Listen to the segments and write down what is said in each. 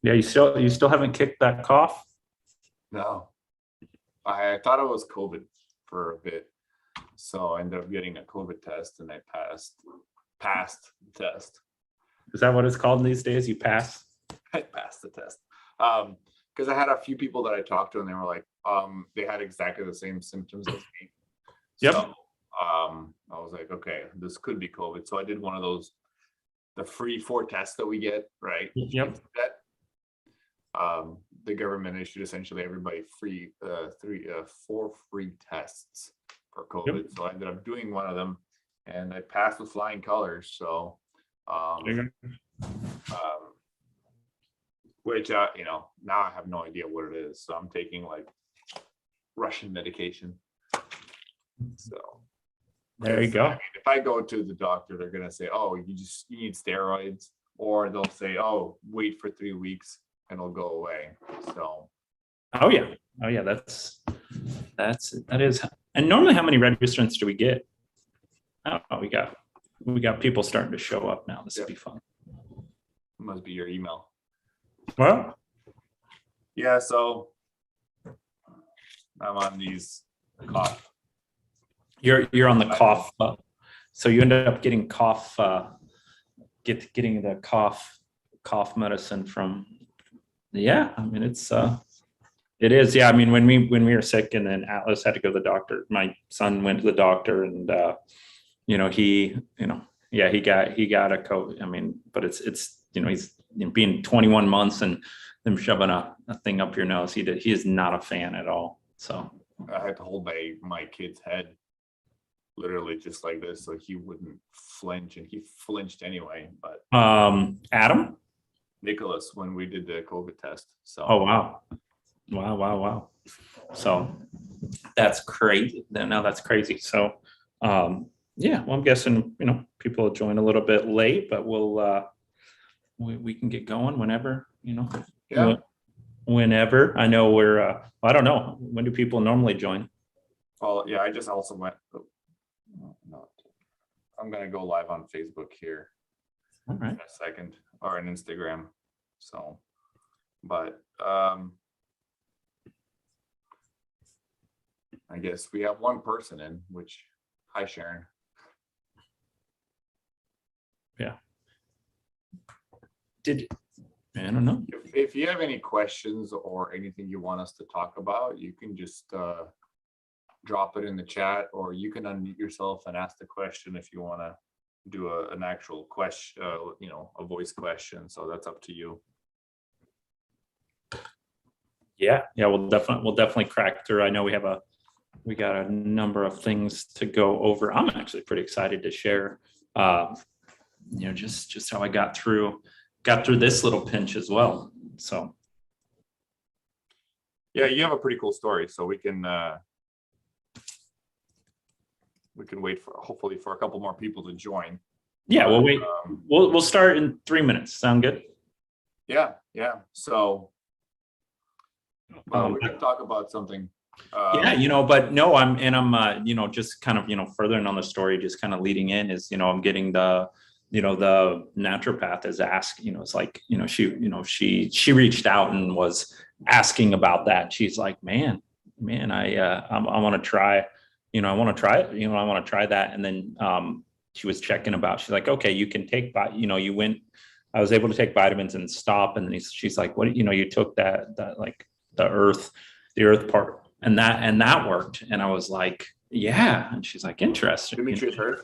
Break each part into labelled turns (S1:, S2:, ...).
S1: Yeah, you still haven't kicked that cough?
S2: No, I thought it was COVID for a bit. So I ended up getting a COVID test and I passed the test.
S1: Is that what it's called these days? You pass?
S2: I passed the test. Because I had a few people that I talked to and they were like, they had exactly the same symptoms as me.
S1: Yep.
S2: So I was like, okay, this could be COVID. So I did one of those, the free 4 tests that we get, right?
S1: Yep.
S2: That the government issued essentially everybody free 4 free tests for COVID.
S1: Yep.
S2: So I ended up doing one of them and I passed with flying colors. So
S1: There you
S2: um,
S1: go.
S2: um which now I have no idea what it is. So I'm taking like Russian medication. So
S1: There you
S2: I
S1: go.
S2: mean, if I go to the doctor, they're gonna say, "Oh, you need steroids," or they'll say, "Oh, wait for 3 weeks and it'll go away." So
S1: Oh yeah. Oh yeah. That is. And normally, how many registrants do we get? Oh, we got people starting to show up now. This would be fun.
S2: it must be your email.
S1: Well,
S2: Yeah. So I'm on these cough.
S1: you're on the cough. So you ended up getting cough. Getting the cough medicine from. Yeah, I mean it is. Yeah, I mean when we were sick and then Atlas had to go to the doctor. My son went to the doctor and yeah, he got a COVID. I mean, but it's he's being 21 months and them shoving a thing up your nose. He is not a fan at all. So
S2: I had to hold my kid's head literally just like this so he wouldn't flinch, and he flinched anyway. But
S1: Adam.
S2: Nicholas, when we did the COVID test. So
S1: Oh wow. So that's crazy. Now that's crazy. So yeah, well I'm guessing people will join a little bit late, but we can get going whenever,
S2: yeah.
S1: whenever. I know I don't know, when do people normally join?
S2: Well, yeah, I just also went. I'm gonna go live on Facebook here
S1: All right.
S2: in a second, or on Instagram. So, but I guess we have one person in, which, hi Sharon.
S1: Yeah. I don't know.
S2: If you have any questions or anything you want us to talk about, you can just drop it in the chat, or you can unmute yourself and ask the question if you want to do an actual question, a voice question. So that's up to you.
S1: Yeah, we'll definitely crack through. I know we got a number of things to go over. I'm actually pretty excited to share just how I got through this little pinch as well. So
S2: yeah, you have a pretty cool story, so we can wait hopefully for a couple more people to join.
S1: Yeah, we'll wait. We'll start in 3 minutes. Sound good?
S2: Yeah. So we're gonna talk about something.
S1: Yeah, but no, I'm just kind of furthering on the story, just kind of leading in is I'm getting the naturopath is asked, it's like she reached out and was asking about that. She's like, man, I want to try, I want to try it, I want to try that. And then she was checking about, she's like, okay, you can take, I was able to take vitamins and stop. And then she's like, what, you took that like the earth part, and that worked. And I was like, yeah. And she's like, interesting.
S2: Demetrius Earth.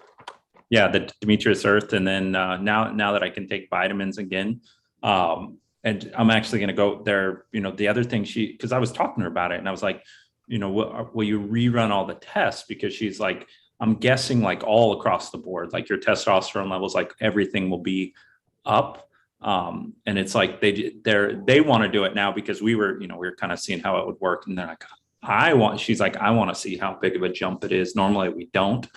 S1: Yeah, the Demetrius Earth. And then now that I can take vitamins again, and I'm actually going to go there. The other thing because I was talking to her about it, and I was like, will you rerun all the tests? Because she's like, I'm guessing like all across the board, like your testosterone levels, like everything will be up. And it's like they want to do it now because we were kind of seeing how it would work, and they're like, she's like, I want to see how big of a jump it is. Normally we don't.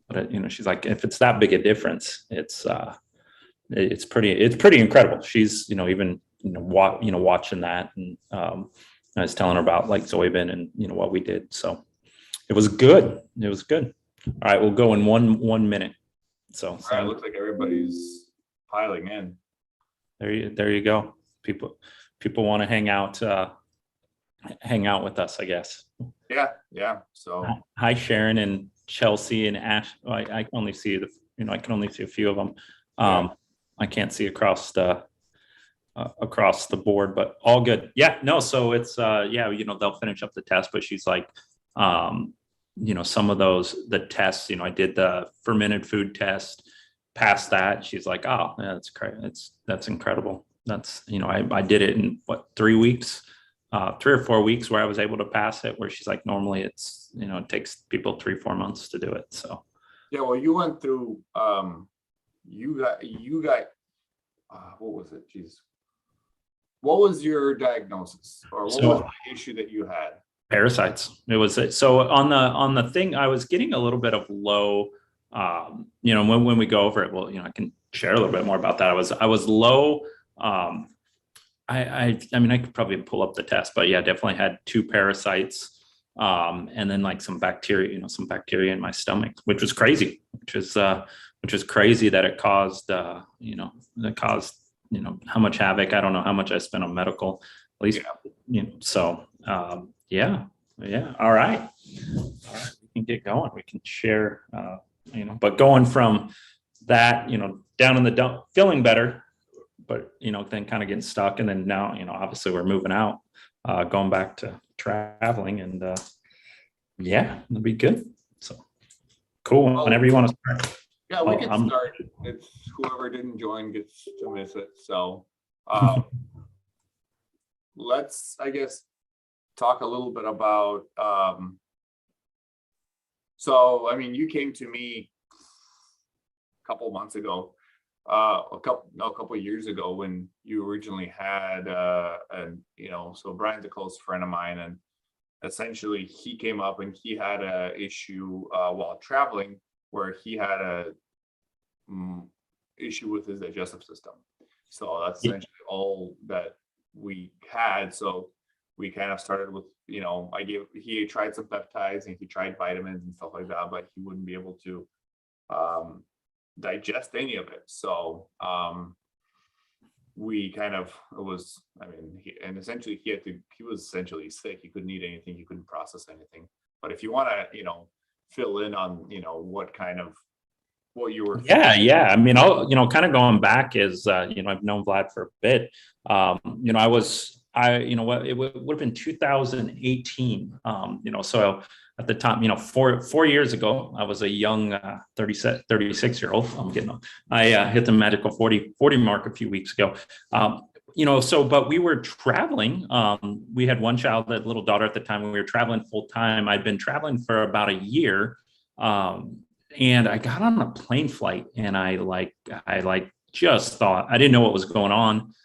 S1: But she's like, if it's that big a difference, it's pretty incredible. She's even watching that, and I was telling her about like Zoibin and what we did. So it was good. All right, we'll go in one minute. So
S2: all right, looks like everybody's piling in.
S1: There you go. people want to hang out with us, I guess.
S2: Yeah. So
S1: Hi, Sharon and Chelsea and Ash. I can only see I can only see a few of them. I can't see across the board, but all good. Yeah, no. So it's they'll finish up the test, but she's like, some of the tests, I did the fermented food test, passed that. She's like, oh, yeah, that's great. That's incredible. That's, I did it in 3 weeks. 3 or 4 weeks where I was able to pass it, where she's like, normally it's, it takes people 3-4 months to do it. So.
S2: Yeah, well, you went through, you got, what was it? Jeez. What was your diagnosis, or what was the issue that you had?
S1: Parasites. It was, so on the thing, I was getting a little bit of low, when we go over it, well, I can share a little bit more about that. I was low, I mean, I could probably pull up the test, but yeah, definitely had 2 parasites, and then like some bacteria in my stomach, which was crazy, which was crazy that it caused, how much havoc. I don't know how much I spent on medical, at least, so, yeah. All right. We can get going. We can share, but going from that, down in the dump, feeling better, but then kind of getting stuck, and then now obviously we're moving out, going back to traveling, and it'll be good. So cool. Whenever you want to start.
S2: Yeah, we can start. It's whoever didn't join gets to miss it. So let's, I guess, talk a little bit about so I mean, you came to me a couple months ago, a couple of years ago, when you originally had so Brian's a close friend of mine, and essentially he came up and he had a issue while traveling, where he had a issue with his digestive system. So that's essentially all that we had. So we kind of started with, he tried some peptides and he tried vitamins and stuff like that, but he wouldn't be able to digest any of it. So we kind of, essentially he was essentially sick. He couldn't eat anything. He couldn't process anything. But if you want to, fill in on, what you were.
S1: Yeah. I mean, I'll, kind of going back is, I've known Vlad for a bit. It would have been 2018. So at the time, 4 years ago, I was a young 36-year-old. I hit the magical 40 mark a few weeks ago. But we were traveling. We had one child, a little daughter at the time, when we were traveling full time. I'd been traveling for about a year. And I got on a plane flight, and I just thought, I didn't know what was going on.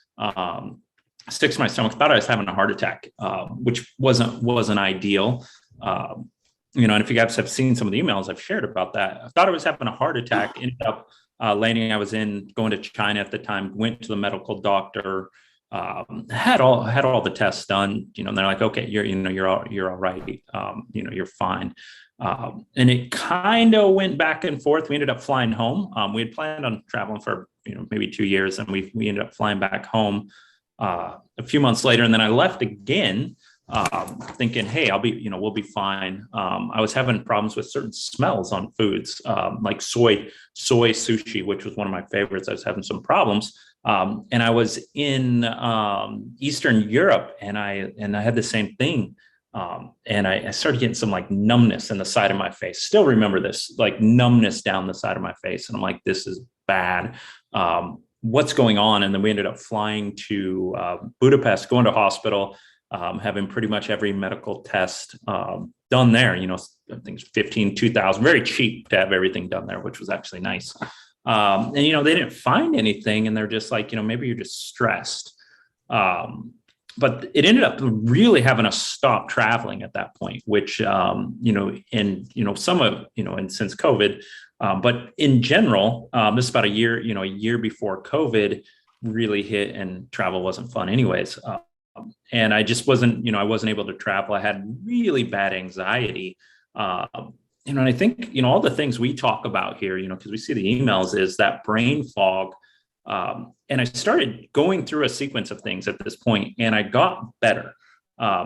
S1: Sticks to my stomach, thought I was having a heart attack, which wasn't ideal. And if you guys have seen some of the emails I've shared about that, I thought I was having a heart attack. Ended up landing. I was going to China at the time. Went to the medical doctor. Had all the tests done. And they're like, okay, you're all right. You're fine. And it kind of went back and forth. We ended up flying home. We had planned on traveling for maybe 2 years, and we ended up flying back home a few months later. And then I left again, thinking, hey, we'll be fine. I was having problems with certain smells on foods, like soy sushi, which was one of my favorites. I was having some problems. And I was in Eastern Europe, and I had the same thing. And I started getting some like numbness in the side of my face. Still remember this, like numbness down the side of my face. And I'm like, this is bad. What's going on? And then we ended up flying to Budapest, going to hospital, having pretty much every medical test done there. I think it's 2,000, very cheap to have everything done there, which was actually nice. And, they didn't find anything, and they're just like, maybe you're just stressed. But it ended up really having us stop traveling at that point, which, and since COVID, but in general, this is about a year before COVID really hit, and travel wasn't fun anyways. And I just wasn't able to travel. I had really bad anxiety. And I think, all the things we talk about here, because we see the emails, is that brain fog And I started going through a sequence of things at this point, and I got better.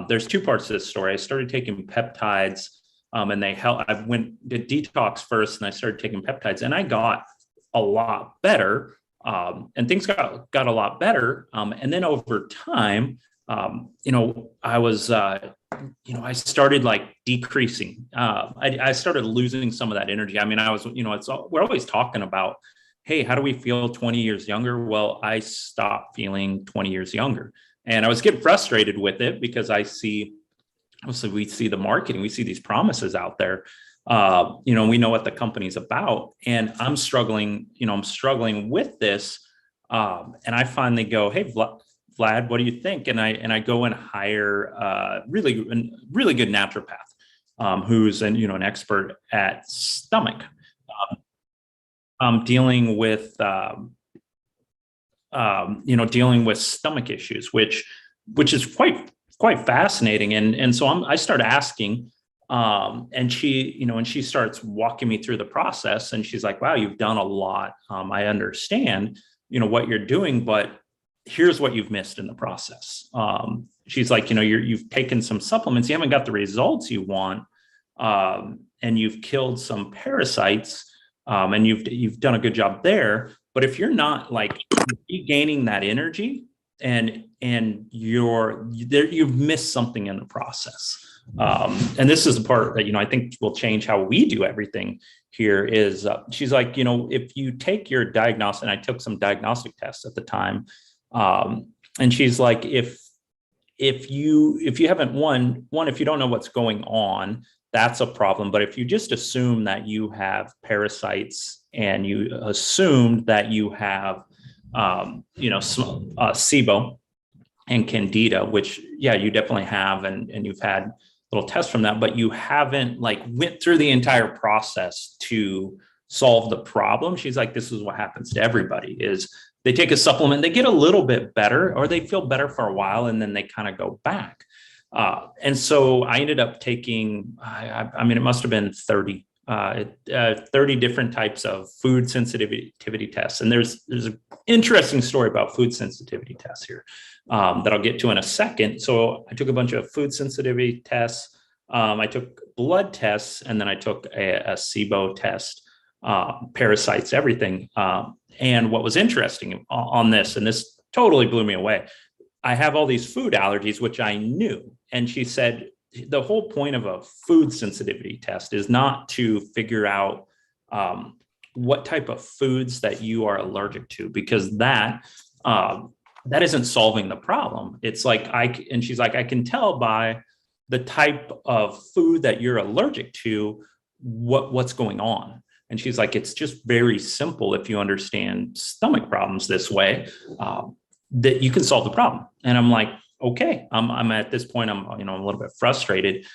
S1: There's two parts to this story. I started taking peptides, and they help. I did detox first, and I started taking peptides, and I got a lot better. And things got a lot better. And then over time, I was, I started like decreasing. I started losing some of that energy. I mean, I was, we're always talking about, hey, how do we feel 20 years younger? Well, I stopped feeling 20 years younger. And I was getting frustrated with it because obviously we see the marketing, we see these promises out there. We know what the company's about, and I'm struggling with this. And I finally go, hey, Vlad, what do you think? And I go and hire a really good naturopath, who's an expert at stomach, dealing with stomach issues, which is quite fascinating. And so I start asking, and she starts walking me through the process, and she's like, wow, you've done a lot. I understand, what you're doing, but here's what you've missed in the process. She's like, you've taken some supplements, you haven't got the results you want. And you've killed some parasites, and you've done a good job there. But if you're not like regaining that energy, and you've missed something in the process. And this is the part that, I think will change how we do everything here is, she's like, if you take your diagnostic, and I took some diagnostic tests at the time. And she's like, if you haven't if you don't know what's going on, that's a problem. But if you just assume that you have parasites, and you assumed that you have, SIBO and Candida, which, yeah, you definitely have. And you've had little tests from that, but you haven't went through the entire process to solve the problem. She's like, this is what happens to everybody is they take a supplement, they get a little bit better, or they feel better for a while, and then they kind of go back. And so I ended up taking, I mean, it must have been 30 different types of food sensitivity tests. And there's an interesting story about food sensitivity tests here, that I'll get to in a second. So I took a bunch of food sensitivity tests. I took blood tests, and then I took a SIBO test, parasites, everything. And what was interesting on this, and this totally blew me away, I have all these food allergies, which I knew. And she said, the whole point of a food sensitivity test is not to figure out what type of foods that you are allergic to, because that isn't solving the problem. It's like, and she's like, I can tell by the type of food that you're allergic to, what's going on. And she's like, it's just very simple. If you understand stomach problems this way, that you can solve the problem. And I'm like, okay, I'm at this point, I'm a little bit frustrated.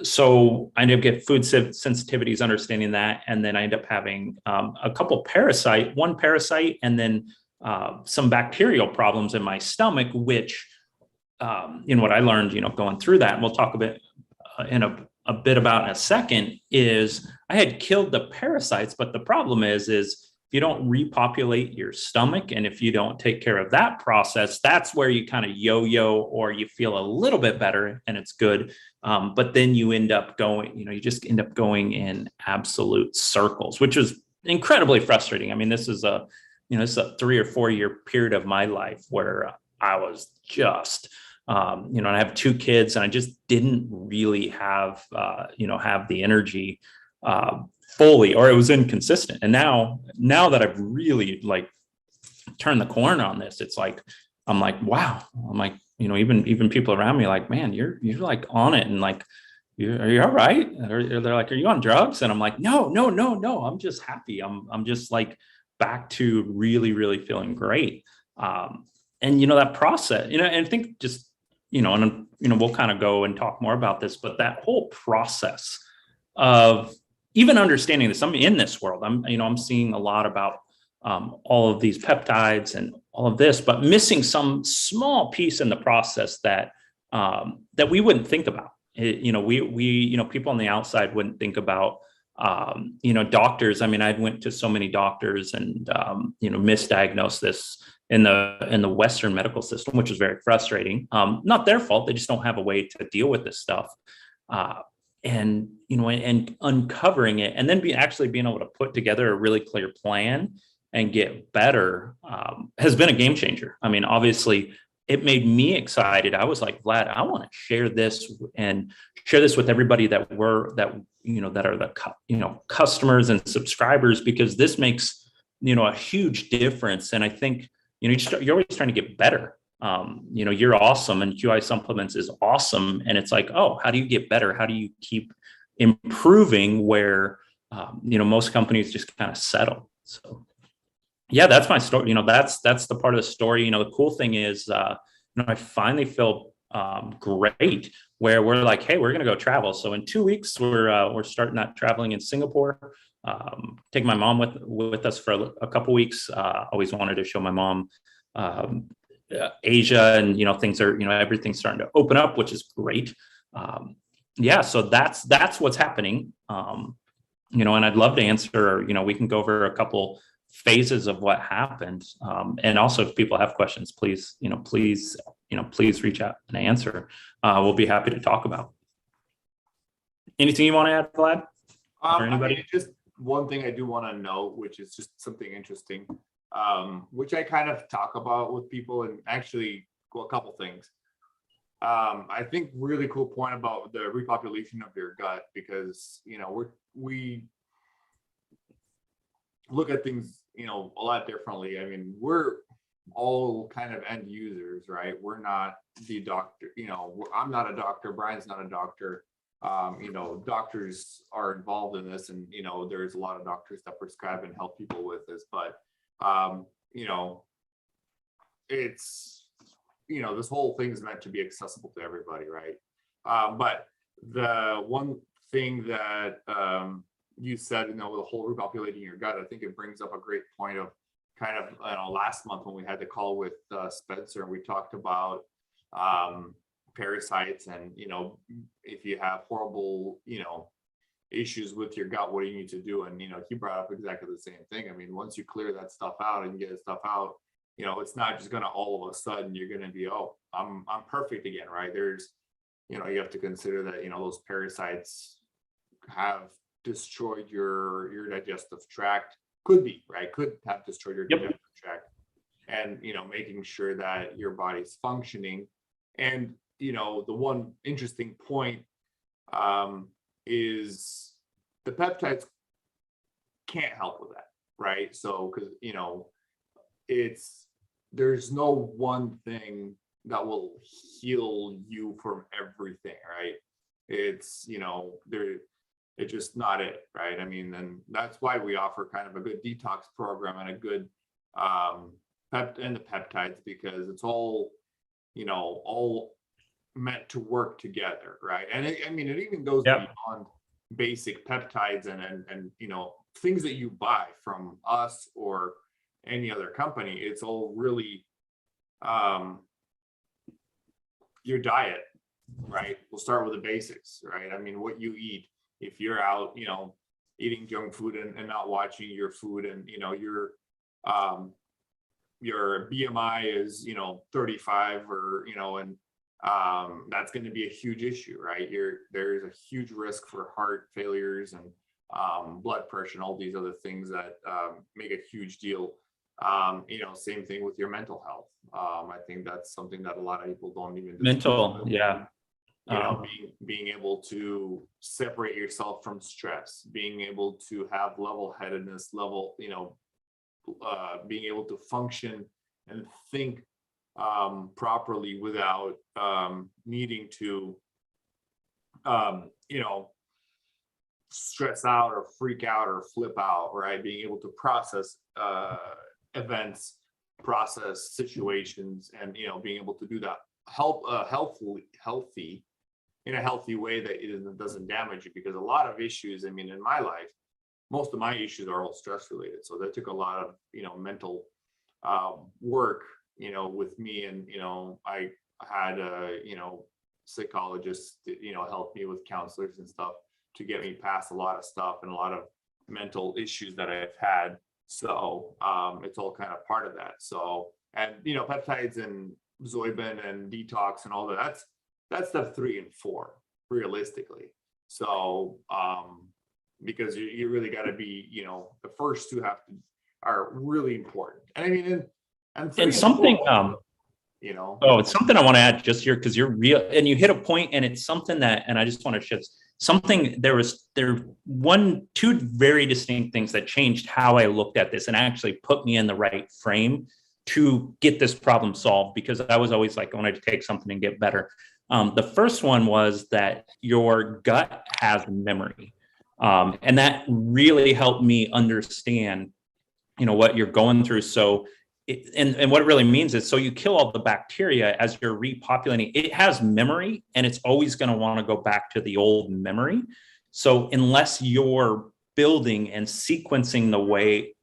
S1: So I ended up getting food sensitivities, understanding that. And then I ended up having a couple one parasite, and then some bacterial problems in my stomach, which, what I learned, going through that, and we'll talk a bit in a bit about in a second, is I had killed the parasites. But the problem is if you don't repopulate your stomach, and if you don't take care of that process, that's where you kind of yo-yo, or you feel a little bit better and it's good. But then you end up going, you just end up going in absolute circles, which is incredibly frustrating. I mean, this is a 3 or 4 year period of my life where I was just, and I have 2 kids, and I just didn't really have, have the energy, fully, or it was inconsistent. And now that I've really turned the corner on this, it's like, I'm like, wow. I'm like, even people around me are like, man, you're like on it. And like, are you all right? Or they're like, are you on drugs? And I'm like, no. I'm just happy. I'm just like back to really, really feeling great. And that process, and I think just, and we'll kind of go and talk more about this, but that whole process of even understanding this, I'm in this world. I'm seeing a lot about all of these peptides and all of this, but missing some small piece in the process that we wouldn't think about. We people on the outside wouldn't think about doctors, I mean, I went to so many doctors and, misdiagnosed this in the Western medical system, which is very frustrating. Not their fault. They just don't have a way to deal with this stuff. Uh, and uncovering it and then actually being able to put together a really clear plan and get better has been a game changer. I mean, obviously it made me excited. I was like, Vlad, I want to share this and share this with everybody that are the customers and subscribers, because this makes a huge difference. And I think you're always trying to get better. You're awesome and QI supplements is awesome. And it's like, oh, how do you get better? How do you keep improving where, most companies just kind of settle? So yeah, that's my story. That's the part of the story. The cool thing is, I finally feel great where we're like, hey, we're going to go travel. So in 2 weeks, we're starting out traveling in Singapore. Take my mom with us for a couple weeks. Always wanted to show my mom Asia, and things are everything's starting to open up, which is great. Yeah, so that's what's happening. And I'd love to answer. We can go over a couple phases of what happened. And also, if people have questions, please reach out and answer. We'll be happy to talk about. Anything you want to add, Vlad? Or anybody?
S2: I mean, just one thing I do want to note, which is just something interesting, which I kind of talk about with people, and actually, well, a couple things. I think really cool point about the repopulation of your gut, because we look at things a lot differently. I mean, we're all kind of end users, right? We're not the doctor. I'm not a doctor. Brian's not a doctor. Doctors are involved in this, and there's a lot of doctors that prescribe and help people with this, but it's this whole thing is meant to be accessible to everybody, right? But the one thing that you said, the whole repopulating your gut, I think it brings up a great point of kind of last month when we had the call with Spencer, and we talked about parasites, and if you have horrible issues with your gut, what do you need to do? And he brought up exactly the same thing. I mean, once you clear that stuff out and get stuff out, it's not just going to all of a sudden you're going to be, oh, I'm perfect again, right? There's you have to consider that those parasites have destroyed your digestive tract. Could have destroyed your digestive tract, and making sure that your body's functioning. And the one interesting point is the peptides can't help with that, right? So because there's no one thing that will heal you from everything, right? It's it's just not it, right? I mean, and that's why we offer kind of a good detox program and a good and the peptides, because it's all all meant to work together, right? And it even goes beyond basic peptides and things that you buy from us or any other company. It's all really your diet, right? We'll start with the basics, right? I mean, what you eat. If you're out eating junk food and not watching your food, and your BMI is 35, or and that's going to be a huge issue, right? There's a huge risk for heart failures and blood pressure and all these other things that make a huge deal. Same thing with your mental health. I think that's something that a lot of people don't even
S1: mental, yeah.
S2: Being able to separate yourself from stress, being able to have level-headedness, being able to function and think properly without needing to stress out or freak out or flip out, right? Being able to process events, process situations, and being able to do that healthy in a healthy way that it doesn't damage you. Because a lot of issues, I mean, in my life, most of my issues are all stress related, so that took a lot of mental work with me. And I had a psychologists help me with counselors and stuff to get me past a lot of stuff and a lot of mental issues that I've had. So it's all kind of part of that. So, and peptides and Zoibin and detox and all that, that's the 3 and 4 realistically. So because you really got to be, the first 2 are really important. And I mean, and 3
S1: And
S2: and
S1: something,
S2: 4,
S1: oh, it's something I want to add just here, because you're real and you hit a point, and it's something that, and I just want to shift something. There 2 very distinct things that changed how I looked at this and actually put me in the right frame to get this problem solved, because I was always like, I wanted to take something and get better. The first one was that your gut has memory. And that really helped me understand, what you're going through. So, and what it really means is, so you kill all the bacteria as you're repopulating, it has memory, and it's always going to want to go back to the old memory. So unless you're building and sequencing the way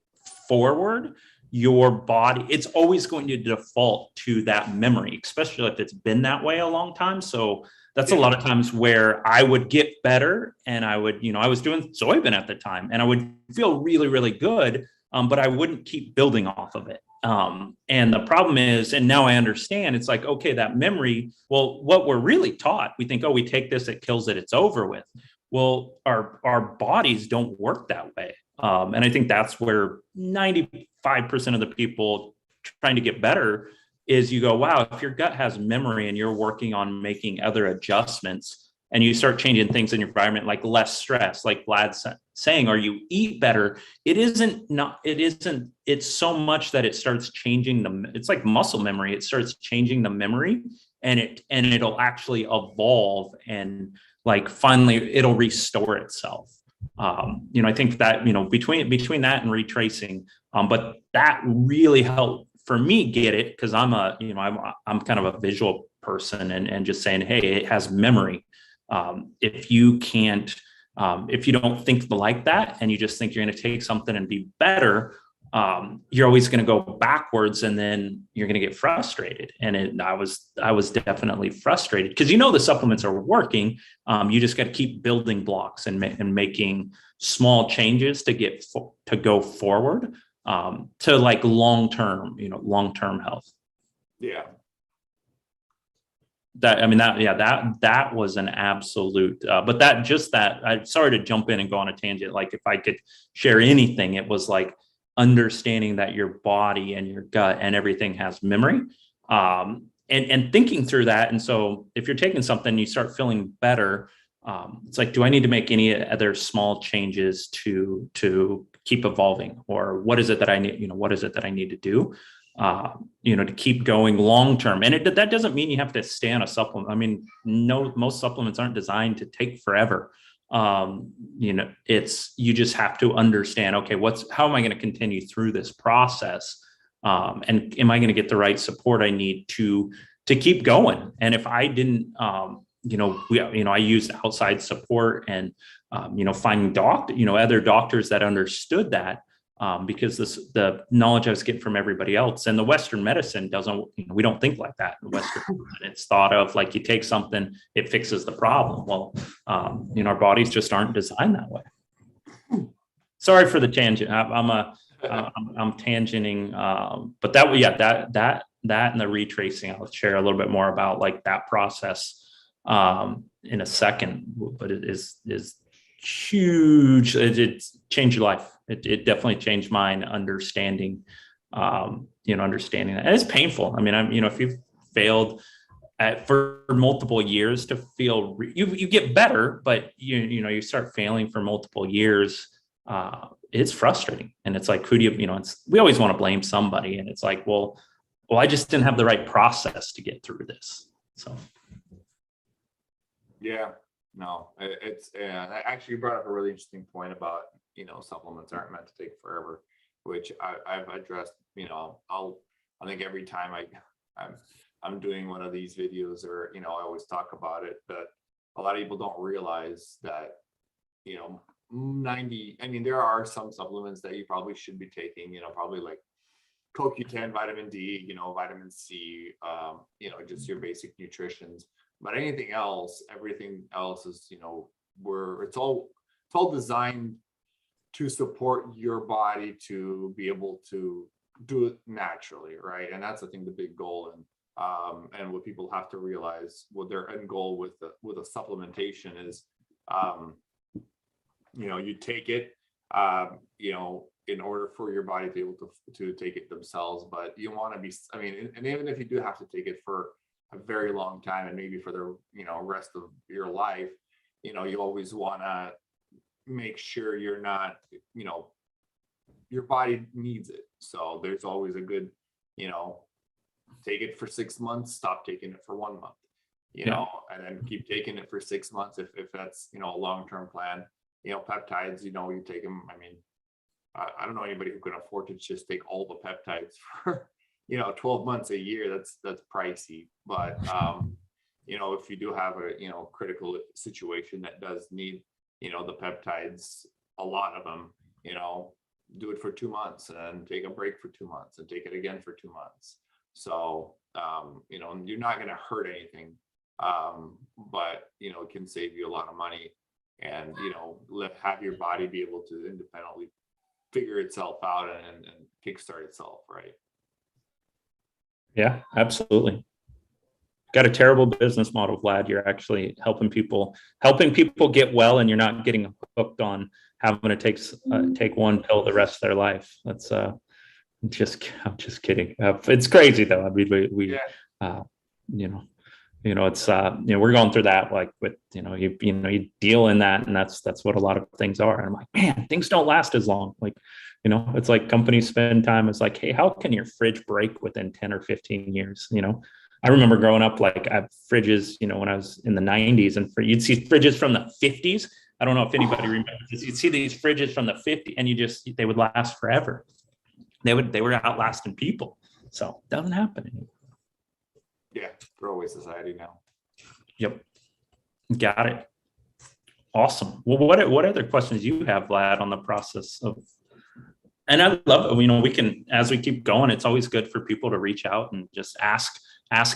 S1: forward, your body, it's always going to default to that memory, especially if it's been that way a long time. So that's a lot of times where I would get better, and I would, I was doing Zoibin at the time, and I would feel really, really good, but I wouldn't keep building off of it. And the problem is, and now I understand, it's like, okay, that memory, well, what we're really taught, we think, oh, we take this, it kills it, it's over with. Well, our bodies don't work that way. And I think that's where 95% of the people trying to get better is, you go, wow, if your gut has memory and you're working on making other adjustments, and you start changing things in your environment, like less stress, like Vlad's saying, or you eat better, it's so much that it starts changing it's like muscle memory. It starts changing the memory, and it'll actually evolve, and like finally it'll restore itself. I think that, between that and retracing, but that really helped for me get it, because I'm kind of a visual person, and just saying, hey, it has memory. If you don't think like that, and you just think you're going to take something and be better, you're always going to go backwards, and then you're going to get frustrated. And I was definitely frustrated, because the supplements are working. You just got to keep building blocks and making small changes to go forward, to like long-term health.
S2: Yeah.
S1: That was an absolute, but I'm sorry to jump in and go on a tangent. Like, if I could share anything, it was like understanding that your body and your gut and everything has memory, and thinking through that. And so if you're taking something, you start feeling better. It's like, do I need to make any other small changes to keep evolving, or what is it that I need? What is it that I need to do? To keep going long term. And that doesn't mean you have to stay on a supplement. I mean, no, most supplements aren't designed to take forever. You just have to understand, okay, how am I going to continue through this process? And am I going to get the right support I need to keep going? And if I didn't, I used outside support, and, finding other doctors that understood that. Because the knowledge I was getting from everybody else, and the Western medicine doesn't, we don't think like that in Western medicine. It's thought of like, you take something, it fixes the problem. Well, our bodies just aren't designed that way. Sorry for the tangent. I'm tangenting, but that and the retracing, I'll share a little bit more about like that process in a second. But it is huge. It changed your life. It definitely changed mine, understanding understanding that. And it's painful. I mean, if you've failed for multiple years, to feel you get better, but you start failing for multiple years, it's frustrating. And it's like, who do we always want to blame somebody, and it's like, well, I just didn't have the right process to get through this. So
S2: yeah. No, actually, you brought up a really interesting point about, supplements aren't meant to take forever, which I've addressed. I think every time I'm doing one of these videos, or, I always talk about it, but a lot of people don't realize that, 90, I mean, there are some supplements that you probably should be taking, probably like CoQ10, vitamin D, vitamin C, just your basic nutritions. But everything else is, it's all designed to support your body to be able to do it naturally, right? And that's, I think, the big goal. And what people have to realize, what their end goal with a supplementation is, you take it, in order for your body to be able to take it themselves. But you want to be, I mean, and even if you do have to take it for a very long time and maybe for the rest of your life, you always want to make sure you're not, your body needs it. So there's always a good, take it for 6 months, stop taking it for 1 month, and then keep taking it for 6 months if that's, a long-term plan. Peptides, you take them. I mean, I don't know anybody who can afford to just take all the peptides for, 12 months a year. That's pricey. But, if you do have a, critical situation that does need, the peptides, a lot of them, do it for 2 months and take a break for 2 months and take it again for 2 months. So, you're not going to hurt anything, but, it can save you a lot of money and, have your body be able to independently figure itself out and kickstart itself, right?
S1: Yeah, absolutely. Got a terrible business model, Vlad. You're actually helping people get well, and you're not getting hooked on having to take one pill the rest of their life. That's I'm just kidding. It's crazy though. I mean, we it's we're going through that, like, with you deal in that, and that's what a lot of things are. And I'm like, man, things don't last as long. Like, it's like companies spend time. It's like, hey, how can your fridge break within 10 or 15 years? I remember growing up, like, I have fridges, when I was in the 90s, and you'd see fridges from the 50s. I don't know if anybody remembers this. You'd see these fridges from the 50s, and they would last forever. They were outlasting people. So it doesn't happen anymore.
S2: Yeah, throwaway society now.
S1: Yep. Got it. Awesome. Well, what other questions you have, Vlad, on the process of, and I love, we can, as we keep going, it's always good for people to reach out and just ask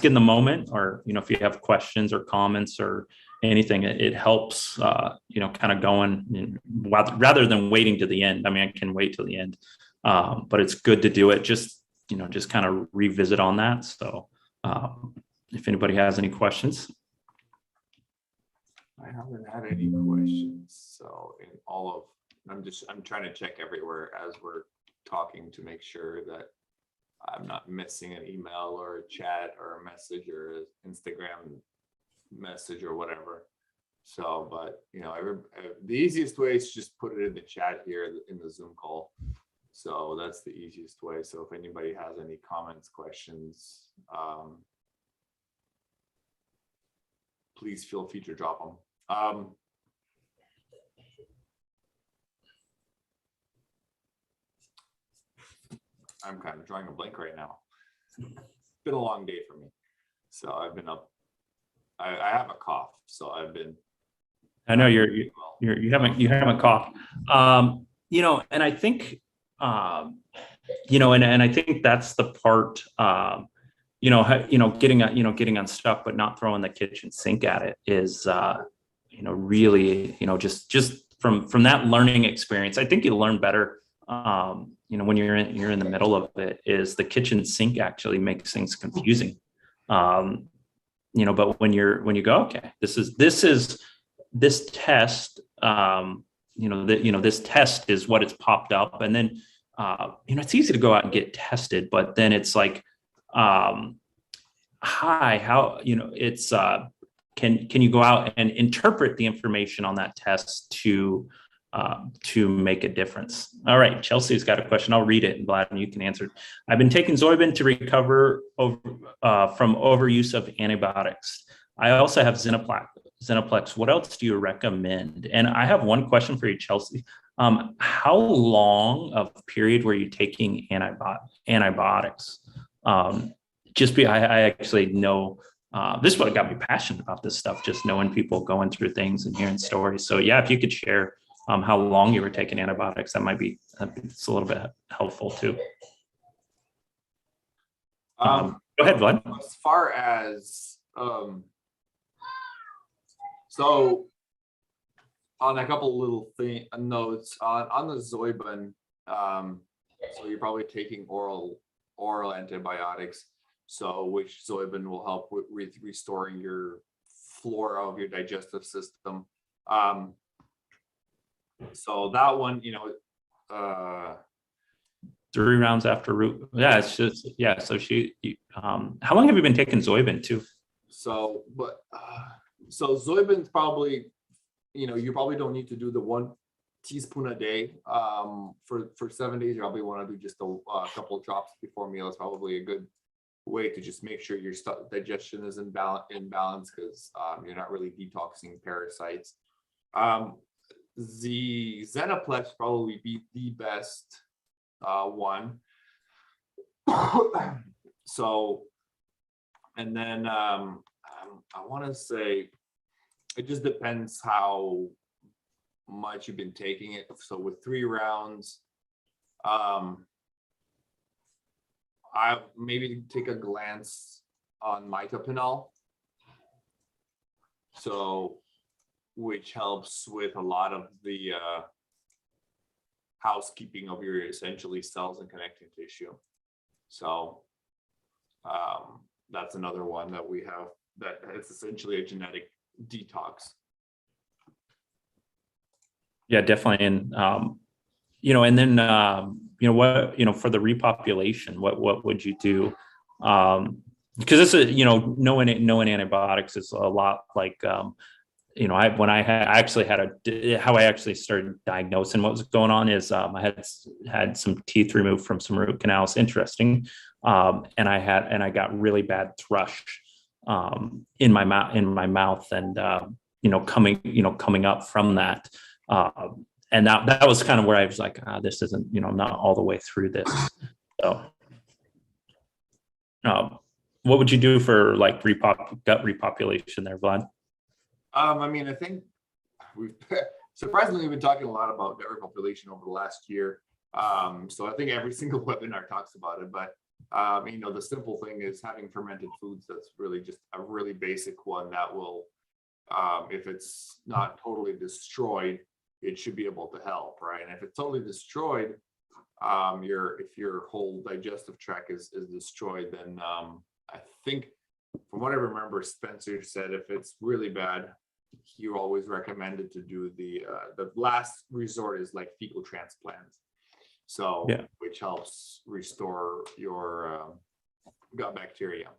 S1: in the moment, or, if you have questions or comments or anything, it helps, kind of going, rather than waiting to the end. I mean, I can wait till the end, but it's good to do it. Just kind of revisit on that. So, if anybody has any questions.
S2: I haven't had any questions. So I'm trying to check everywhere as we're talking to make sure that I'm not missing an email or a chat or a message or an Instagram message or whatever. So, but the easiest way is just put it in the chat here in the Zoom call. So that's the easiest way. So if anybody has any comments, questions, please feel free to drop them. I'm kind of drawing a blank right now. It's been a long day for me. So I've been up. I have a cough, so I've been.
S1: I know you haven't coughed. And I think, and I think that's the part, getting unstuck, but not throwing the kitchen sink at it is, really, just from that learning experience. I think you learn better, when you're in the middle of it. Is the kitchen sink actually makes things confusing, but when you go, okay, this test, this test is what it's popped up, and then it's easy to go out and get tested, but then it's like, hi, how, it's can you go out and interpret the information on that test to make a difference? All right, Chelsea's got a question. I'll read it, and Vlad, you can answer it. I've been taking Zoibin to recover from overuse of antibiotics. I also have Zinaplex. What else do you recommend? And I have one question for you, Chelsea. How long of a period were you taking antibiotics? I actually know, this is what got me passionate about this stuff, just knowing people going through things and hearing stories. So yeah, if you could share how long you were taking antibiotics, it's a little bit helpful too. Go ahead, Vlad.
S2: As far as, so on a couple little notes on the Zoibin. So you're probably taking oral antibiotics. So which Zoibin will help with restoring your flora of your digestive system. So that one, uh,
S1: 3 rounds after root. Yeah, it's just yeah. So how long have you been taking Zoibin too?
S2: So Zoibin's probably, you probably don't need to do the 1 teaspoon a day. For 7 days, you probably want to do just a couple of drops before meal. It's probably a good way to just make sure your digestion is in balance because you're not really detoxing parasites. The Zenaplex probably be the best one. So, and then I want to say it just depends how much you've been taking it. So with 3 rounds, I maybe take a glance on Mitopanol. So, which helps with a lot of the housekeeping of your essentially cells and connective tissue. So that's another one that we have that it's essentially a genetic detox.
S1: Yeah, definitely. And and then what for the repopulation, what would you do? Because this is knowing antibiotics is a lot like I actually how I actually started diagnosing what was going on is I had some teeth removed from some root canals. Interesting. And I got really bad thrush in my mouth and coming up from that. And that was kind of where I was like, this isn't, I'm not all the way through this. So what would you do for like gut repopulation there, Vlad?
S2: I think we've surprisingly been talking a lot about gut repopulation over the last year. So I think every single webinar talks about it, but the simple thing is having fermented foods. That's really just a really basic one that will, if it's not totally destroyed, it should be able to help, right? And if it's totally destroyed, if your whole digestive tract is destroyed, then I think from what I remember, Spencer said if it's really bad, he always recommended to do the last resort is like fecal transplants. So yeah, which helps restore your gut bacteria.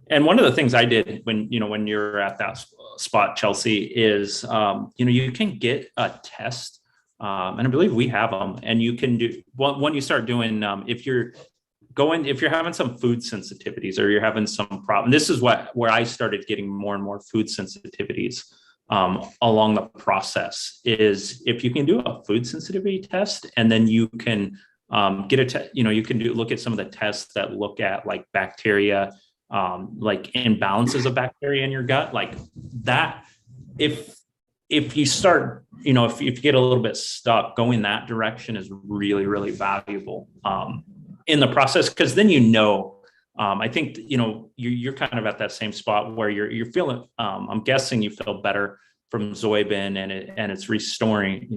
S1: And one of the things I did when you're at that spot, Chelsea, is you can get a test, and I believe we have them, and you can do when you start doing if you're having some food sensitivities or you're having some problem. This is where I started getting more and more food sensitivities along the process. Is if you can do a food sensitivity test, and then you can get you can look at some of the tests that look at like bacteria. Like imbalances of bacteria in your gut, like that. If you start, if you get a little bit stuck, going that direction is really, really valuable in the process, because then I think you're kind of at that same spot where you're feeling. I'm guessing you feel better from Zoibin, and it's restoring.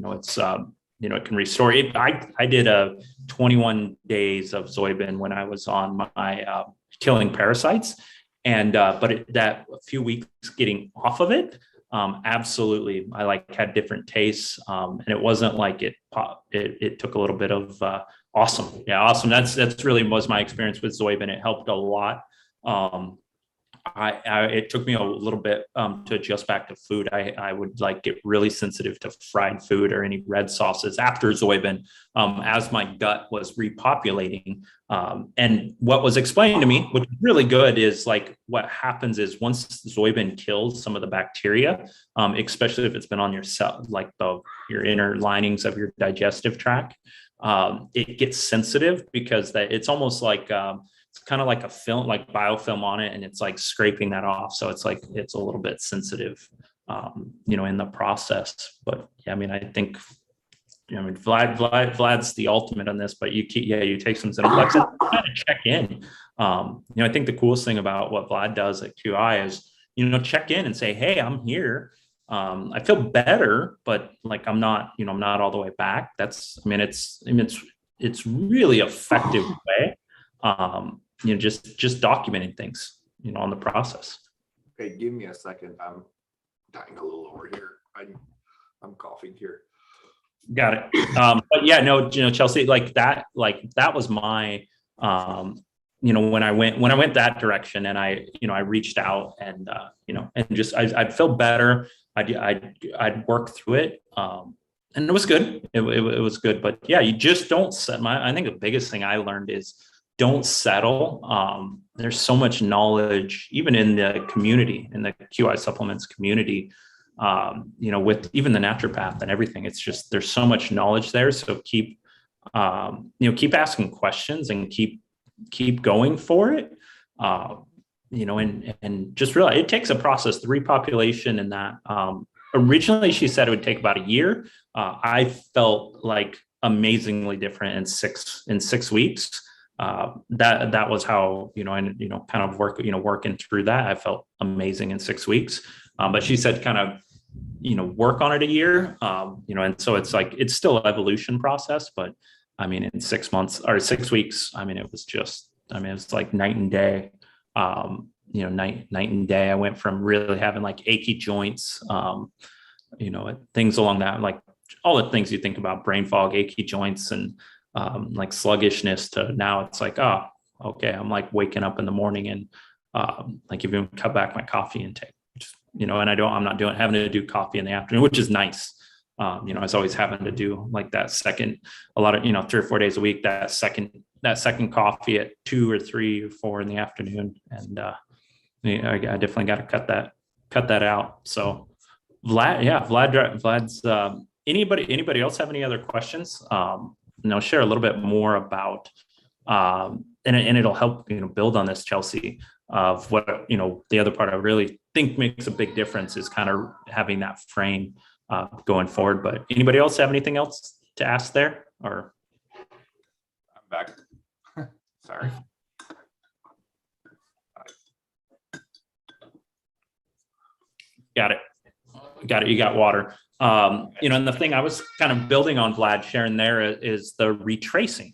S1: It can restore it. I did a 21 days of Zoibin when I was on my killing parasites, and but that a few weeks getting off of it, absolutely, I had different tastes, and it wasn't like it took a little bit of awesome. That's really was my experience with Zoibin. It helped a lot. It took me a little bit to adjust back to food. I would get really sensitive to fried food or any red sauces after Zoibin, as my gut was repopulating. And what was explained to me, which is really good, is what happens is once Zoibin kills some of the bacteria, especially if it's been on your cell, your inner linings of your digestive tract, it gets sensitive because it's almost like it's kind of like a film, like biofilm on it, and it's scraping that off. So it's it's a little bit sensitive, in the process. But yeah, I think, Vlad's the ultimate on this. But you take some Zenaplex and kind of check in. I think the coolest thing about what Vlad does at QI is, check in and say, hey, I'm here. I feel better, but like I'm not, I'm not all the way back. It's really effective way. Just documenting things, on the process.
S2: Okay, give me a second. I'm dying a little over here. I'm coughing here.
S1: Got it. But yeah, no, Chelsea, like that was my, when I went that direction, and I reached out, and, and just, I'd feel better. I'd work through it. And it was good. It was good, but yeah, you just don't set I think the biggest thing I learned is don't settle. There's so much knowledge, even in the community, in the QI supplements community, with even the naturopath and everything. It's just, there's so much knowledge there. So keep asking questions, and keep going for it. And just realize it takes a process, the repopulation, and that, originally she said it would take about a year. I felt like amazingly different in 6 weeks. That was how, kind of working through that. I felt amazing in 6 weeks. But she said kind of, work on it a year. And so it's like, it's still an evolution process, but I mean, in 6 months or 6 weeks, it was like night and day. Night and day. I went from really having like achy joints, things along that, like all the things you think about, brain fog, achy joints, and like sluggishness, to now it's like, oh, okay, I'm like waking up in the morning, and like even cut back my coffee intake, and I'm not having to do coffee in the afternoon, which is nice. I was always having to do like that second, a lot of, 3 or 4 days a week, that second coffee at 2 or 3 or 4 in the afternoon. And I definitely got to cut that out. So Vlad's, anybody else have any other questions? Share a little bit more about, and it'll help, build on this, Chelsea, of what, the other part I really think makes a big difference is kind of having that frame going forward. But anybody else have anything else to ask there? Or
S2: I'm back. Sorry.
S1: Got it. You got water. And the thing I was kind of building on Vlad sharing there is the retracing.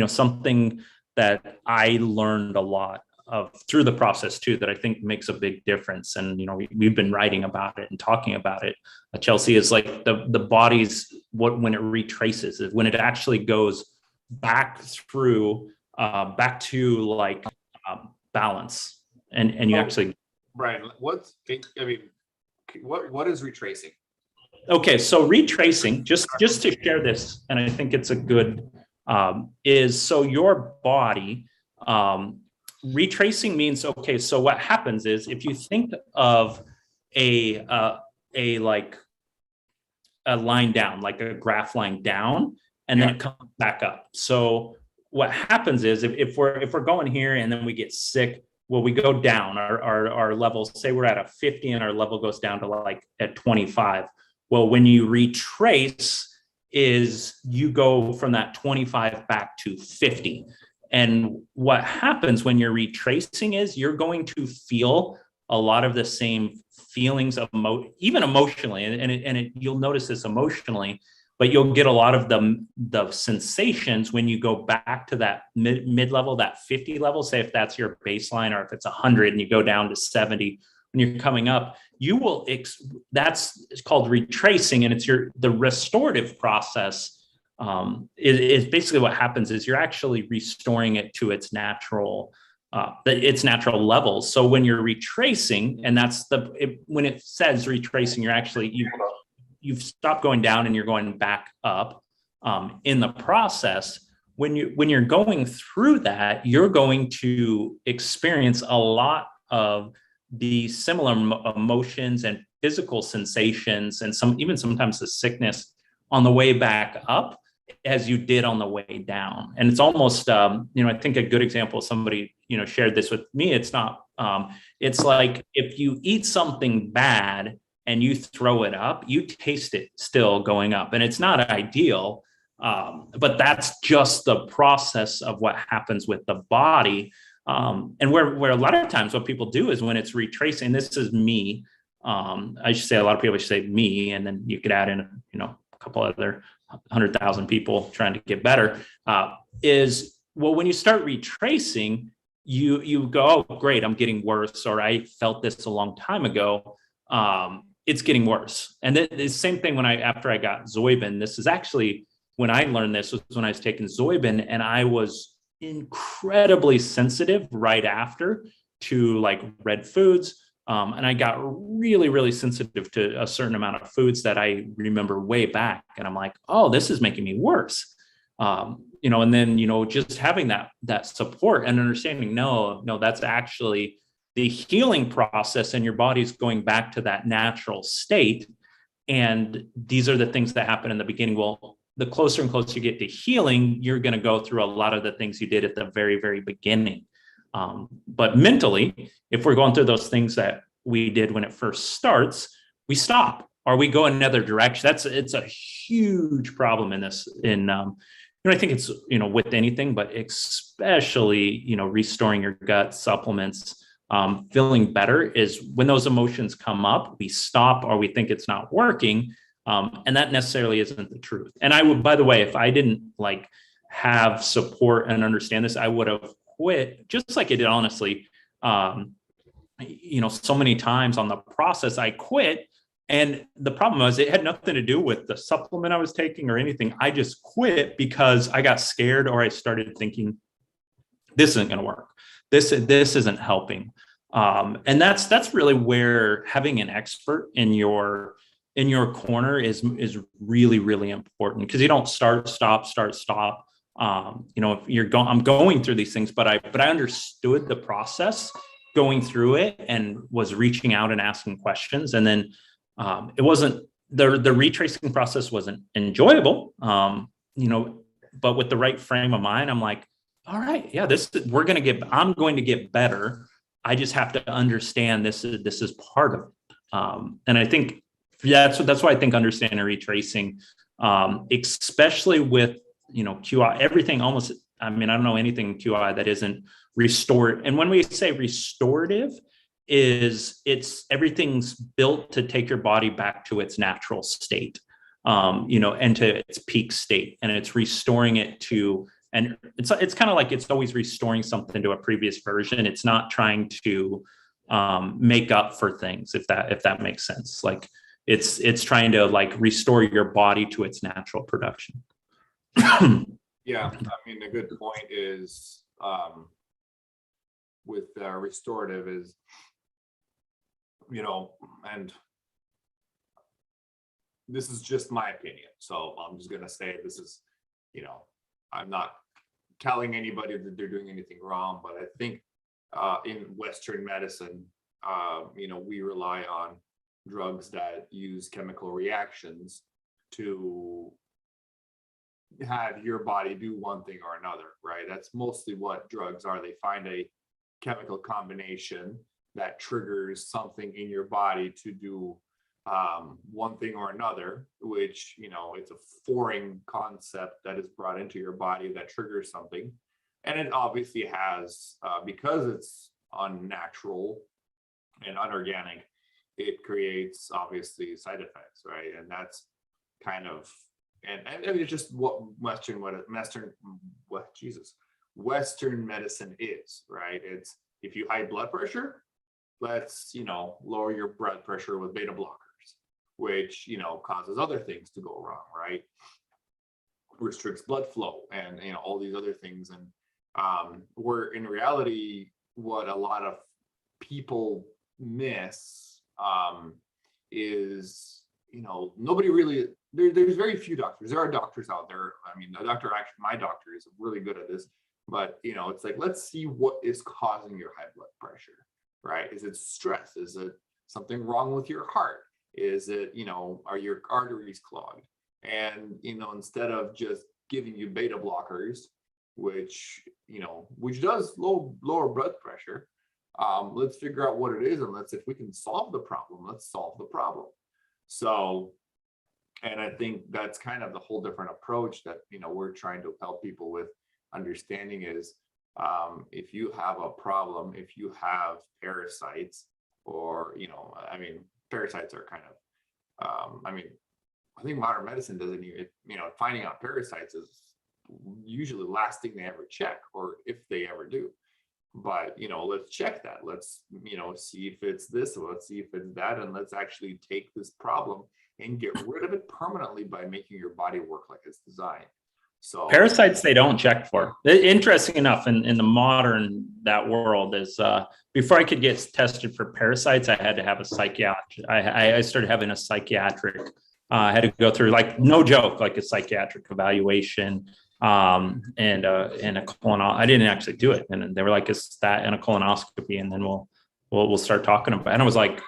S1: Something that I learned a lot of through the process too, that I think makes a big difference. And, we've been writing about it and talking about it. Chelsea, is like the body's, when it retraces, is when it actually goes back through, back to like balance, and you actually.
S2: Brian, what is retracing?
S1: Okay, so retracing, just to share this, and I think it's a good, is so your body, retracing means, okay, so what happens is, if you think of a line down, like a graph line down, and then it comes back up. So what happens is, if we're going here and then we get sick, well, we go down our levels, say we're at a 50 and our level goes down to like at 25. Well, when you retrace, is you go from that 25 back to 50. And what happens when you're retracing is you're going to feel a lot of the same feelings of even emotionally, and you'll notice this emotionally, but you'll get a lot of the sensations when you go back to that mid level, that 50 level. Say if that's your baseline, or if it's 100 and you go down to 70, when you're coming up, you will. It's called retracing, and it's the restorative process. Is basically what happens is you're actually restoring it to its natural levels. So when you're retracing, and that's when it says retracing, you're actually you've stopped going down and you're going back up in the process. When you're going through that, you're going to experience a lot of the similar emotions and physical sensations, and even sometimes the sickness on the way back up as you did on the way down. And it's almost, I think a good example, somebody, shared this with me. It's not, it's like if you eat something bad and you throw it up, you taste it still going up, and it's not ideal. But that's just the process of what happens with the body. And where a lot of times what people do is when it's retracing, this is me, I should say a lot of people should say me, and then you could add in, a couple other 100,000 people trying to get better, is, well, when you start retracing, you go, oh, great, I'm getting worse, or I felt this a long time ago. It's getting worse. And the same thing after I got Zoibin. This is actually when I learned this was when I was taking Zoibin, and I was incredibly sensitive right after to like red foods. And I got really, really sensitive to a certain amount of foods that I remember way back. And I'm like, oh, this is making me worse. And then, just having that support and understanding, no, that's actually the healing process, and your body's going back to that natural state. And these are the things that happen in the beginning. Well, the closer and closer you get to healing, you're going to go through a lot of the things you did at the very, very beginning. But mentally, if we're going through those things that we did when it first starts, we stop or we go another direction. It's a huge problem in this. I think it's, with anything, but especially, restoring your gut, supplements, feeling better, is when those emotions come up, we stop or we think it's not working. And that necessarily isn't the truth. And I would, by the way, if I didn't have support and understand this, I would have quit, just like I did, honestly. So many times on the process, I quit. And the problem was, it had nothing to do with the supplement I was taking or anything. I just quit because I got scared, or I started thinking, this isn't going to work. This isn't helping. And that's really where having an expert in your corner is really, really important, because you don't start, stop. If I'm going through these things, but I understood the process going through it and was reaching out and asking questions. And then it wasn't, the retracing process wasn't enjoyable, but with the right frame of mind, I'm like, all right, yeah, I'm going to get better. I just have to understand this is part of it. And I think that's why I think understanding retracing, especially with, QI, everything almost, I don't know anything in QI that isn't restored. And when we say restorative, everything's built to take your body back to its natural state, and to its peak state, and it's restoring it to, and it's kind of like it's always restoring something to a previous version. It's not trying to make up for things, if that makes sense. Like it's trying to restore your body to its natural production.
S2: Yeah, a good point is with restorative is, and this is just my opinion, so I'm just going to say this is, I'm not telling anybody that they're doing anything wrong, but I think in Western medicine, we rely on drugs that use chemical reactions to have your body do one thing or another, right? That's mostly what drugs are. They find a chemical combination that triggers something in your body to do one thing or another, which, it's a foreign concept that is brought into your body that triggers something. And it obviously has, because it's unnatural and unorganic, it creates obviously side effects, right? And that's kind of, and it's just what Western medicine is, right? It's, if you high blood pressure, let's, lower your blood pressure with beta blockers, which, causes other things to go wrong, right? Restricts blood flow and, all these other things. And where in reality, what a lot of people miss is, nobody really, there's very few doctors. There are doctors out there. My doctor is really good at this, but it's like, let's see what is causing your high blood pressure, right? Is it stress? Is it something wrong with your heart? Is it, are your arteries clogged? And, instead of just giving you beta blockers, which does lower blood pressure, let's figure out what it is, and if we can solve the problem, let's solve the problem. So, and I think that's kind of the whole different approach that, we're trying to help people with understanding is, if you have a problem, if you have parasites, or, parasites are kind of, I mean, I think modern medicine doesn't even, finding out parasites is usually the last thing they ever check, or if they ever do. But, let's check that. Let's, see if it's this, or let's see if it's that, and let's actually take this problem and get rid of it permanently by making your body work like it's designed. So
S1: parasites they don't check for. Interesting enough, in the modern that world is before I could get tested for parasites, I had to have a psychiatric. I started having a psychiatric. I had to go through, like, no joke, like a psychiatric evaluation and a colonoscopy. I didn't actually do it, and they were like, "It's that and a colonoscopy, and then we'll start talking about it." And I was like,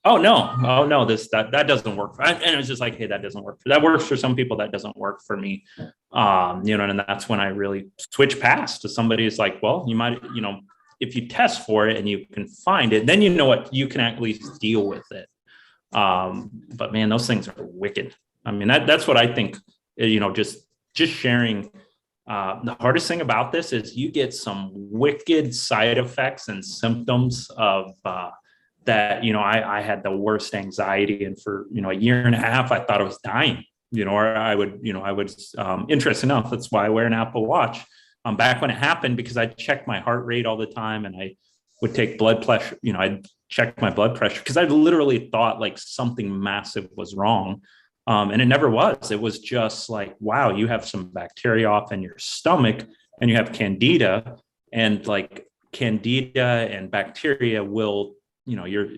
S1: oh no, that doesn't work. And it was just like, hey, that doesn't work. That works for some people. That doesn't work for me. And that's when I really switch past to somebody who's like, well, you might, if you test for it and you can find it, then what, you can at least deal with it. But man, those things are wicked. I mean, that's what I think, just sharing. The hardest thing about this is you get some wicked side effects and symptoms of, that, I had the worst anxiety, and for, a year and a half, I thought I was dying, or I would, interesting enough, that's why I wear an Apple Watch. Back when it happened, because I checked my heart rate all the time, and I would take blood pressure, I'd check my blood pressure because I literally thought like something massive was wrong. And it never was. It was just like, wow, you have some bacteria off in your stomach and you have candida, and like candida and bacteria will, your,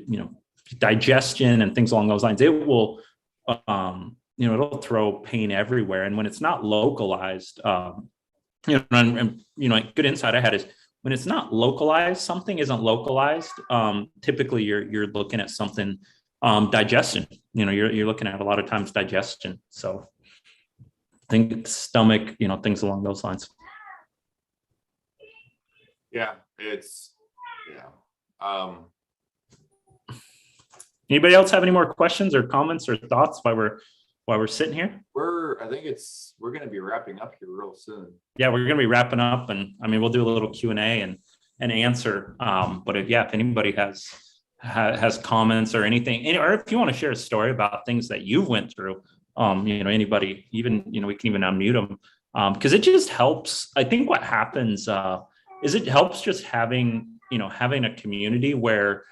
S1: digestion and things along those lines, it will, it'll throw pain everywhere. And when it's not localized, good insight I had is when it's not localized, something isn't localized. Typically you're looking at something, digestion, you're looking at a lot of times digestion. So I think stomach, things along those lines.
S2: Yeah.
S1: Anybody else have any more questions or comments or thoughts while we're sitting here?
S2: We're going to be wrapping up here real soon.
S1: Yeah, we're going to be wrapping up, and I mean, we'll do a little Q&A and answer. But if anybody has comments or anything, or if you want to share a story about things that you went through, anybody, even, we can even unmute them, because it just helps. I think what happens is it helps just having a community where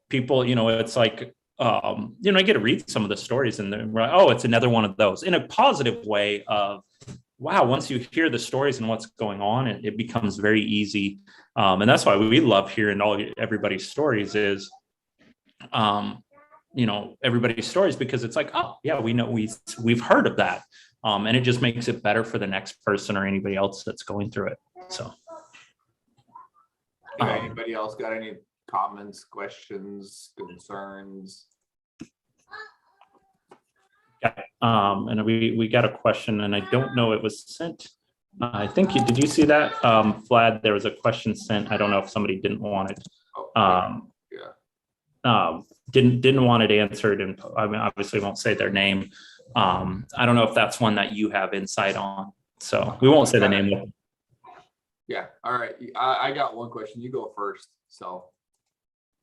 S1: people, it's like, I get to read some of the stories and they're like, oh, it's another one of those, in a positive way of, wow, once you hear the stories and what's going on, it becomes very easy. And that's why we love hearing everybody's stories is, everybody's stories, because it's like, oh yeah, we know we've heard of that. And it just makes it better for the next person or anybody else that's going through it. So.
S2: Anybody else got any comments, questions, concerns?
S1: Yeah, and we got a question, and I don't know, it was sent. I think did you see that, Vlad? There was a question sent. I don't know if somebody didn't want it. Didn't want it answered, and I mean, obviously won't say their name. I don't know if that's one that you have insight on, so we won't say the name.
S2: Yeah. All right. I got one question. You go first. So.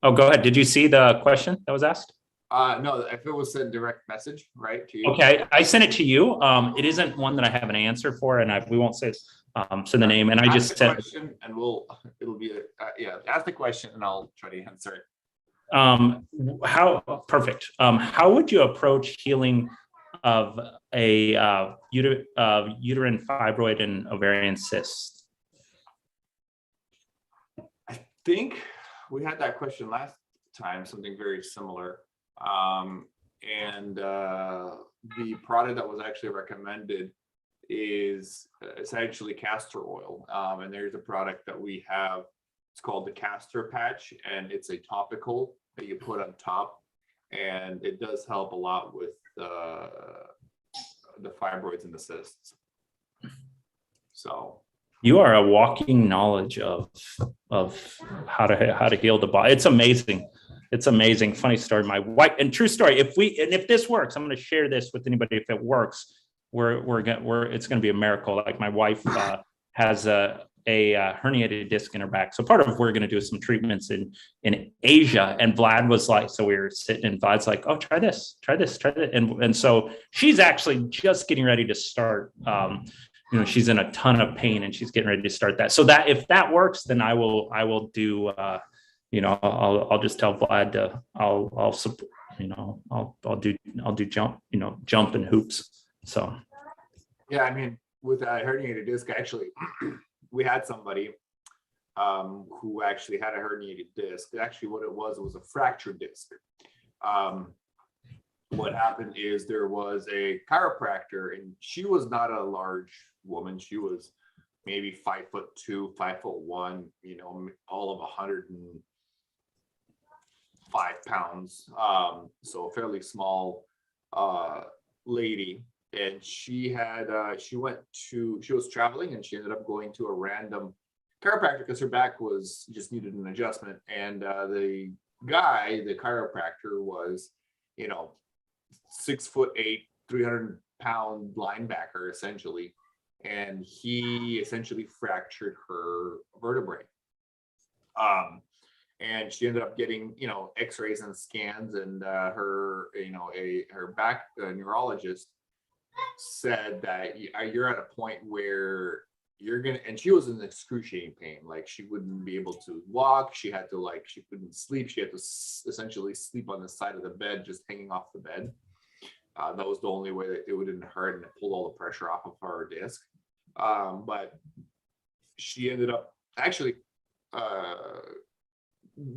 S1: Oh, go ahead. Did you see the question that was asked?
S2: No, if it was sent direct message, right, to you.
S1: Okay, I sent it to you. It isn't one that I have an answer for, and we won't say the name. And I just said,
S2: question, and it'll be ask the question, and I'll try to answer it.
S1: How perfect. How would you approach healing of a uterine fibroid and ovarian cyst?
S2: I think we had that question last time, something very similar. And the product that was actually recommended is essentially castor oil. And there's a product that we have, it's called the castor patch, and it's a topical that you put on top, and it does help a lot with the fibroids and the cysts. So
S1: you are a walking knowledge of how to heal the body. It's amazing. It's amazing. Funny story. My wife, and true story. If this works, I'm going to share this with anybody. If it works, it's going to be a miracle. Like my wife has a a herniated disc in her back. So part of we're going to do some treatments in Asia. And Vlad was like, so we were sitting and Vlad's like, oh, try this. And so she's actually just getting ready to start. She's in a ton of pain and she's getting ready to start that. So that if that works, then I will do, I'll just tell Vlad to, I'll support, I'll do jump and hoops. So.
S2: Yeah, I mean, with a herniated disc, actually, we had somebody who actually had a herniated disc. Actually, what it was a fractured disc. What happened is there was a chiropractor, and she was not a large woman. She was maybe 5'2", 5'1", all of 105 pounds. So a fairly small lady. And she was traveling and she ended up going to a random chiropractor because her back just needed an adjustment. And the guy, the chiropractor, was, 6'8", 300-pound linebacker essentially. And he essentially fractured her vertebrae. And she ended up getting, x-rays and scans, and her back neurologist said that you're at a point where and she was in excruciating pain. Like, she wouldn't be able to walk. She couldn't sleep. She had to essentially sleep on the side of the bed, just hanging off the bed. That was the only way that it wouldn't hurt, and it pulled all the pressure off of her disc. But she ended up actually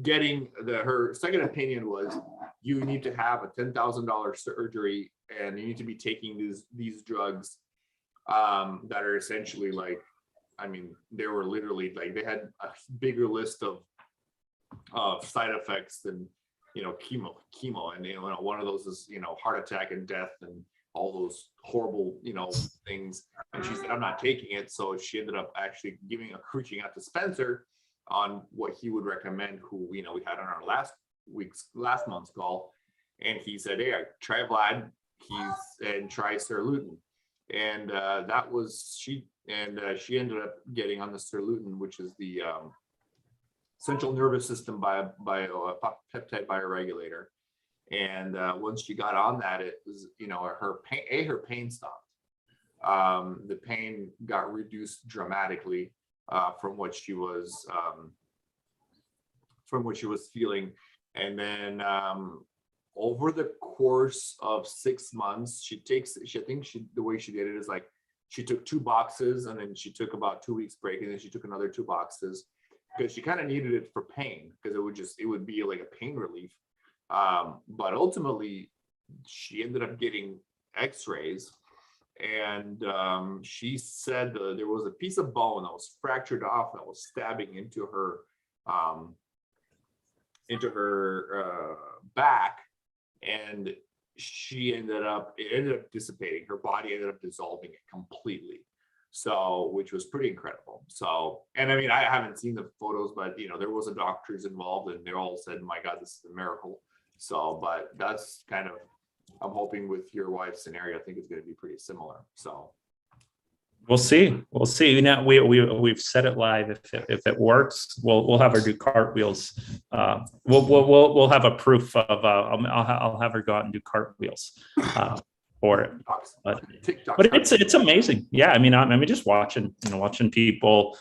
S2: getting her second opinion was, you need to have a $10,000 surgery, and you need to be taking these drugs that are essentially they were literally they had a bigger list of side effects than chemo, and one of those is heart attack and death and all those horrible things. And she said, I'm not taking it. So she ended up actually reaching out to Spencer on what he would recommend, who we had on our last month's call. And he said, hey, try Vlad, and try Sirlutin. And that was she ended up getting on the Sirlutin, which is the central nervous system peptide bioregulator. And once she got on that, it was her pain stopped. The pain got reduced dramatically from what she was feeling. And then over the course of 6 months, the way she did it is she took 2 boxes, and then she took about 2 weeks break, and then she took another 2 boxes because she kind of needed it for pain, because it would be like a pain relief. But ultimately she ended up getting x-rays, and she said there was a piece of bone that was fractured off that was stabbing into her back, and it ended up dissipating. Her body ended up dissolving it completely. So, which was pretty incredible. So, and I mean, I haven't seen the photos, but there was a doctors involved, and they all said, my God, this is a miracle. So, but that's kind of, I'm hoping with your wife's scenario, I think it's going to be pretty similar. So
S1: we'll see. We've set it live. If it works, we'll have her do cartwheels. We'll have a proof of. I'll have her go out and do cartwheels for it. But it's amazing. Yeah, I mean, just watching people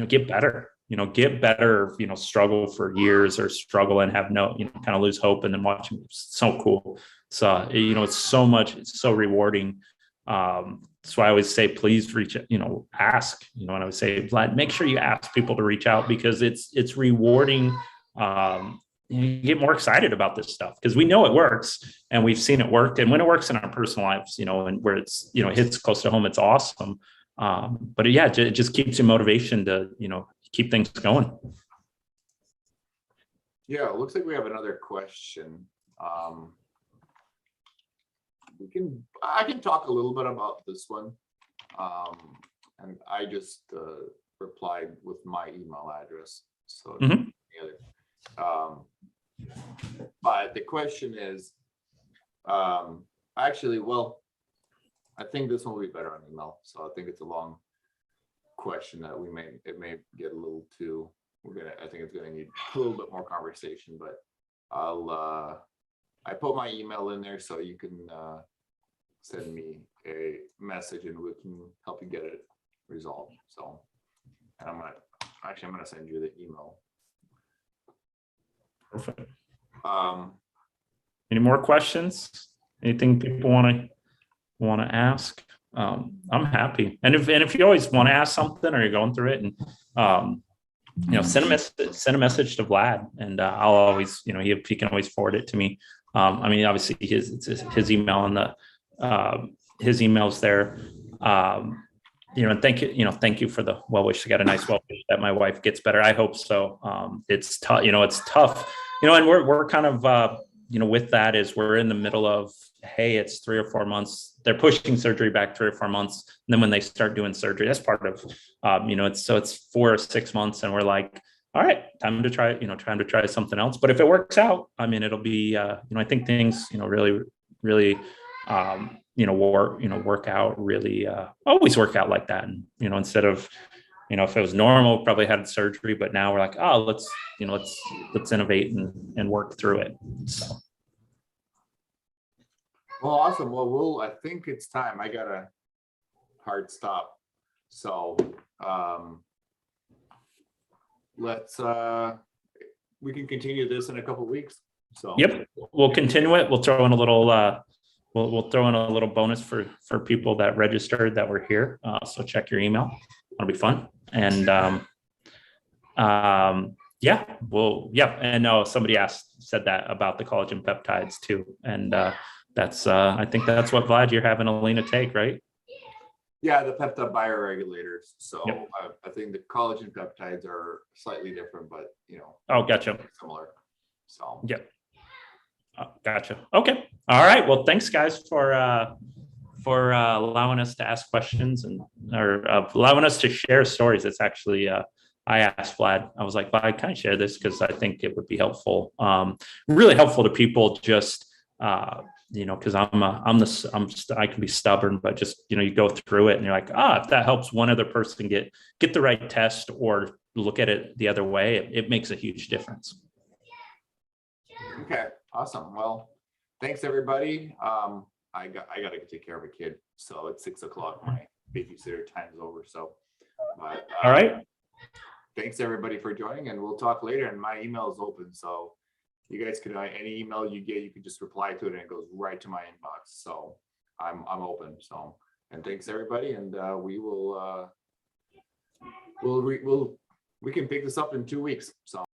S1: get better. Get better. Struggle for years, or struggle and have no kind of lose hope, and then watching. So cool. So it's so much. It's so rewarding. So I always say, please reach out, ask, and I would say, Vlad, make sure you ask people to reach out, because it's rewarding. You get more excited about this stuff because we know it works, and we've seen it work. And when it works in our personal lives, and where it's, hits close to home, it's awesome. But yeah, it just keeps you motivation to, keep things going.
S2: Yeah, it looks like we have another question. I can talk a little bit about this one. And I just replied with my email address. So, but the question is, actually, well, I think this one will be better on email. So I think it's a long question that it may get a little too, I think it's gonna need a little bit more conversation, but I put my email in there so you can send me a message and we can help you get it resolved. So, and I'm gonna send you the email.
S1: Perfect.
S2: Um,
S1: Any more questions? Anything people want to ask? I'm happy. And if you always want to ask something or you're going through it, and send a message to Vlad, and I'll always, he can always forward it to me. I mean, obviously his email and his email's there. And thank you for the well wish. I got a nice well wish that my wife gets better. I hope so. It's tough. It's tough. And we're kind of with that is we're in the middle of, hey, it's 3 or 4 months. They're pushing surgery back 3 or 4 months. And then when they start doing surgery, that's part of, it's 4 or 6 months. And we're like, all right, time to try something else. But if it works out, I mean, it'll be, I think things, really, really, work out really, always work out like that. And, instead of, if it was normal, probably had surgery, but now we're like, oh, let's innovate and work through it. So.
S2: Well, awesome. Well, I think it's time. I got a hard stop. So, we can continue this in a couple of weeks. So,
S1: yep, we'll continue it. We'll throw in a little, we'll throw in a little bonus for people that registered that were here. So check your email. It'll be fun. And, and somebody said that about the collagen peptides too. And, that's I think that's what, Vlad, you're having Alina take, right?
S2: Yeah, the peptide bioregulators. So
S1: yep.
S2: I think the collagen peptides are slightly different, but
S1: oh, gotcha,
S2: similar. So
S1: yep. Gotcha. Okay. All right. Well, thanks guys for allowing us to ask questions or allowing us to share stories. It's actually I asked Vlad, I was like, Vlad, can I share this? Because I think it would be helpful, really helpful to people. Just because I can be stubborn, but just you go through it and you're like, if that helps one other person get the right test or look at it the other way, it makes a huge difference.
S2: Okay, awesome. Well, thanks everybody. I got to take care of a kid, so it's 6 o'clock. My babysitter time's over. So,
S1: all right.
S2: Thanks everybody for joining, and we'll talk later. And my email is open, so you guys can any email you get, you can just reply to it, and it goes right to my inbox. So I'm open. So, and thanks everybody, and we will we can pick this up in 2 weeks. So.